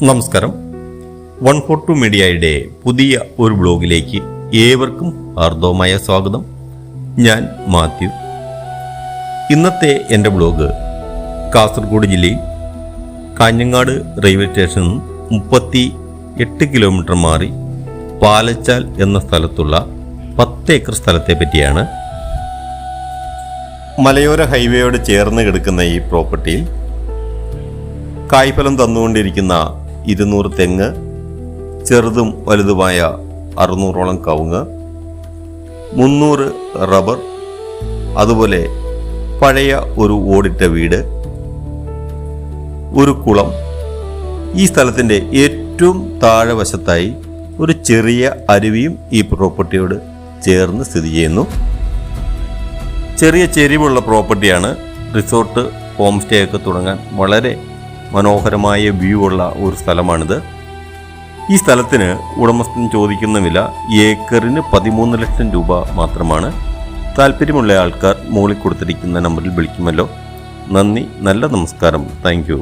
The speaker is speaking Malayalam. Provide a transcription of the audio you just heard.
നമസ്കാരം. 142 മീഡിയയുടെ പുതിയ ഒരു ബ്ലോഗിലേക്ക് ഏവർക്കും ഹാർദവമായ സ്വാഗതം. ഞാൻ മാത്യു. ഇന്നത്തെ എൻ്റെ ബ്ലോഗ് കാസർഗോഡ് ജില്ലയിൽ കാഞ്ഞങ്ങാട് റെയിൽവേ സ്റ്റേഷനിൽ നിന്ന് 38 കിലോമീറ്റർ മാറി പാലച്ചാൽ എന്ന സ്ഥലത്തുള്ള 10 ഏക്കർ സ്ഥലത്തെ പറ്റിയാണ്. മലയോര ഹൈവേയോട് ചേർന്ന് കിടക്കുന്ന ഈ പ്രോപ്പർട്ടിയിൽ കായ്ഫലം തന്നുകൊണ്ടിരിക്കുന്ന 200 തെങ്ങ്, ചെറുതും വലുതുമായ 600ഓളം കവുങ്ങ്, 300 റബ്ബർ, അതുപോലെ പഴയ ഒരു ഓടിട്ട വീട്, ഒരു കുളം. ഈ സ്ഥലത്തിൻ്റെ ഏറ്റവും താഴെ വശത്തായി ഒരു ചെറിയ അരുവിയും ഈ പ്രോപ്പർട്ടിയോട് ചേർന്ന് സ്ഥിതി ചെയ്യുന്നു. ചെറിയ ചെരിവുള്ള പ്രോപ്പർട്ടിയാണ്. റിസോർട്ട്, ഹോം സ്റ്റേ ഒക്കെ തുടങ്ങാൻ വളരെ മനോഹരമായ വ്യൂ ഉള്ള ഒരു സ്ഥലമാണിത്. ഈ സ്ഥലത്തിന് ഉടമസ്ഥൻ ചോദിക്കുന്ന വില ഏക്കറിന് 13 ലക്ഷം രൂപ മാത്രമാണ്. താല്പര്യമുള്ള ആൾക്കാർ മുകളിൽ കൊടുത്തിരിക്കുന്ന നമ്പറിൽ വിളിക്കുമല്ലോ. നന്ദി, നല്ല നമസ്കാരം. Thank you.